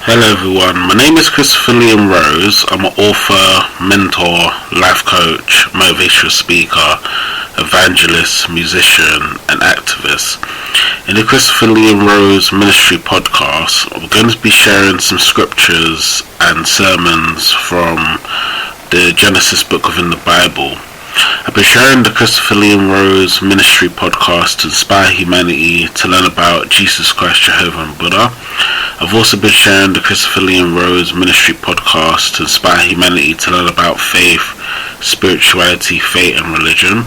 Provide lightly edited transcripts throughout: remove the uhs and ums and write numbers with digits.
Hello everyone, my name is Christopher Liam Rose. I'm an author, mentor, life coach, motivational speaker, evangelist, musician and activist. In the Christopher Liam Rose Ministry podcast, we're going to be sharing some scriptures and sermons from the Genesis book within the Bible. I've been sharing the Christopher Liam Rose Ministry podcast to inspire humanity to learn about Jesus Christ, Jehovah and Buddha. I've also been sharing the Christopher Liam Rose Ministry podcast to inspire humanity to learn about faith, spirituality, fate and religion.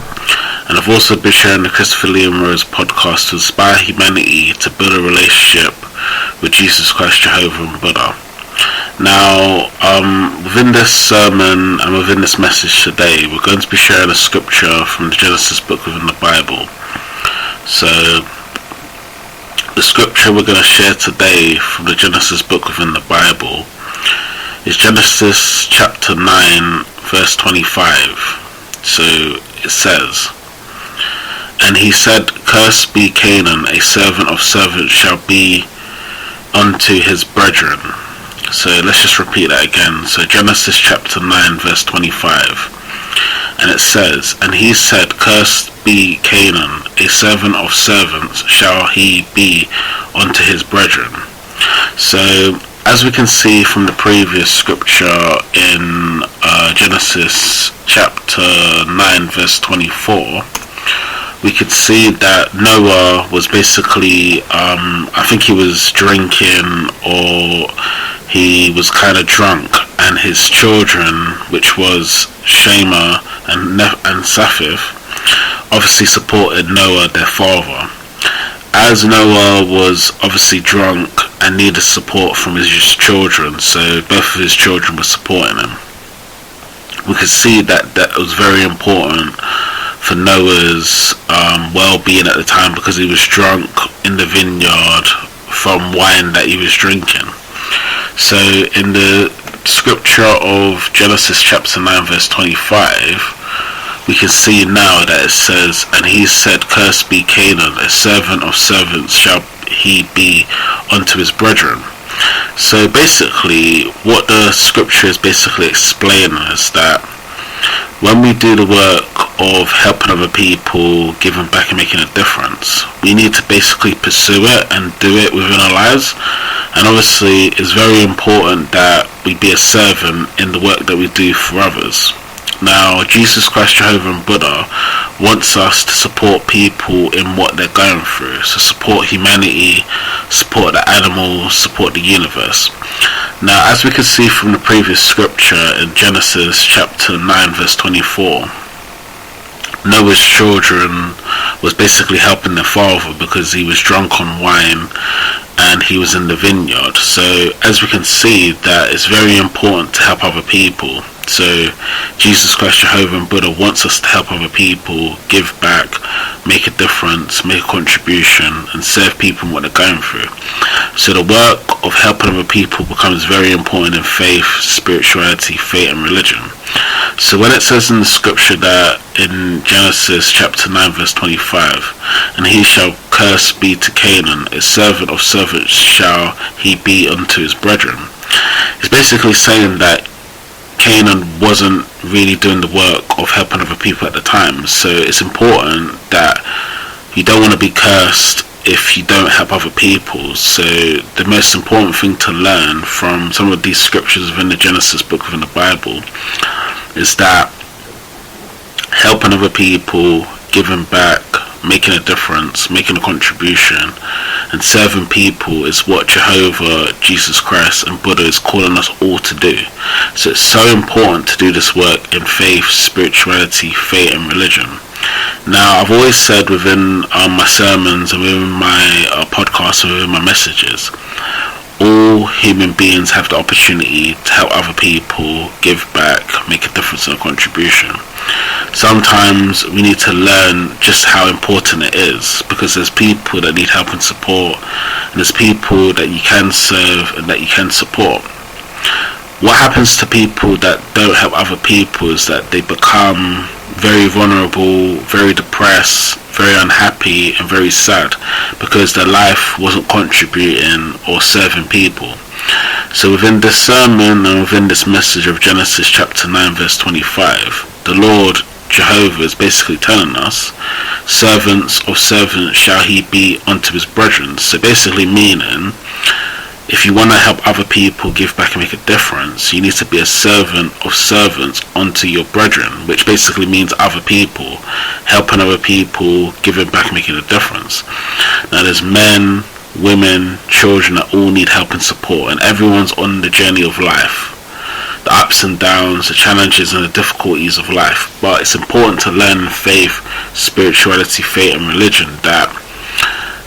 And I've also been sharing the Christopher Liam Rose podcast to inspire humanity to build a relationship with Jesus Christ, Jehovah and Buddha. Now, within this sermon and within this message today, we're going to be sharing a scripture from the Genesis book within the Bible. So, the scripture we're going to share today from the Genesis book within the Bible is Genesis chapter 9, verse 25. So, it says, "And he said, Cursed be Canaan, a servant of servants shall be unto his brethren." So let's just repeat that again. So Genesis chapter 9 verse 25. And it says, "And he said, Cursed be Canaan, a servant of servants shall he be unto his brethren." So as we can see from the previous scripture in Genesis chapter 9 verse 24, we could see that Noah was basically, I think he was drinking or he was kind of drunk, and his children, which was Shema and Saphith, obviously supported Noah, their father. As Noah was obviously drunk and needed support from his children, so both of his children were supporting him. We could see that was very important for Noah's well-being at the time, because he was drunk in the vineyard from wine that he was drinking. So in the scripture of Genesis chapter 9 verse 25, we can see now that it says, "And he said, Cursed be Canaan, a servant of servants shall he be unto his brethren." So basically what the scripture is basically explaining is that when we do the work of helping other people, giving back and making a difference, we need to basically pursue it and do it within our lives. And obviously it's very important that we be a servant in the work that we do for others. Now, Jesus Christ, Jehovah and Buddha wants us to support people in what they're going through. So support humanity, support the animals, support the universe. Now, as we can see from the previous scripture in Genesis chapter 9 verse 24, Noah's children was basically helping their father because he was drunk on wine and he was in the vineyard. So as we can see, that it's very important to help other people. So Jesus Christ, Jehovah and Buddha wants us to help other people, give back, make a difference, make a contribution and serve people in what they're going through. So the work of helping other people becomes very important in faith, spirituality, faith and religion. So when it says in the scripture that in Genesis chapter 9 verse 25, "And he shall cursed be to Canaan, a servant of servants shall he be unto his brethren," it's basically saying that Canaan wasn't really doing the work of helping other people at the time. So it's important that you don't want to be cursed if you don't help other people. So the most important thing to learn from some of these scriptures within the Genesis book within the Bible is that helping other people, giving back, making a difference, making a contribution and serving people is what Jehovah, Jesus Christ and Buddha is calling us all to do. So it's so important to do this work in faith, spirituality, faith and religion. Now, I've always said within my sermons and within my podcasts and within my messages, all human beings have the opportunity to help other people, give back, make a difference and a contribution. Sometimes we need to learn just how important it is, because there's people that need help and support, and there's people that you can serve and that you can support. What happens to people that don't help other people is that they become very vulnerable, very depressed, very unhappy and very sad because their life wasn't contributing or serving people. So within this sermon and within this message of Genesis chapter 9 verse 25, the Lord Jehovah is basically telling us, servants of servants shall he be unto his brethren. So basically meaning, if you want to help other people give back and make a difference, you need to be a servant of servants unto your brethren, which basically means other people, helping other people, giving back, making a difference. Now there's men, women, children that all need help and support, and everyone's on the journey of life, the ups and downs, the challenges and the difficulties of life. But it's important to learn faith, spirituality, faith and religion, that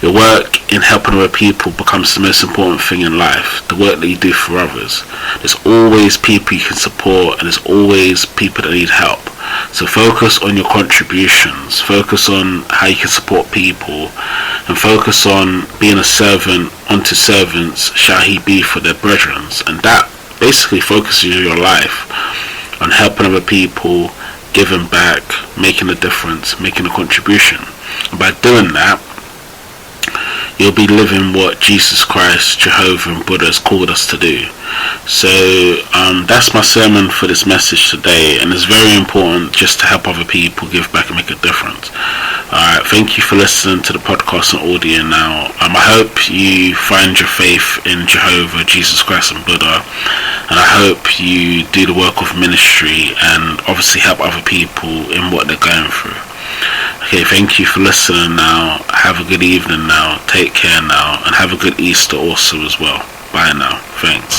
your work in helping other people becomes the most important thing in life, the work that you do for others. There's always people you can support, and there's always people that need help. So focus on your contributions, focus on how you can support people, and focus on being a servant unto servants shall he be for their brethren. And that basically focuses your life on helping other people, giving back, making a difference, making a contribution. And by doing that, you'll be living what Jesus Christ, Jehovah and Buddha has called us to do. So that's my sermon for this message today, and it's very important just to help other people, give back and make a difference. Alright, thank you for listening to the podcast and audio now. I hope you find your faith in Jehovah, Jesus Christ and Buddha, and I hope you do the work of ministry and obviously help other people in what they're going through. Okay, thank you for listening now. Have a good evening now. Take care now, and have a good Easter also as well. Bye now. Thanks.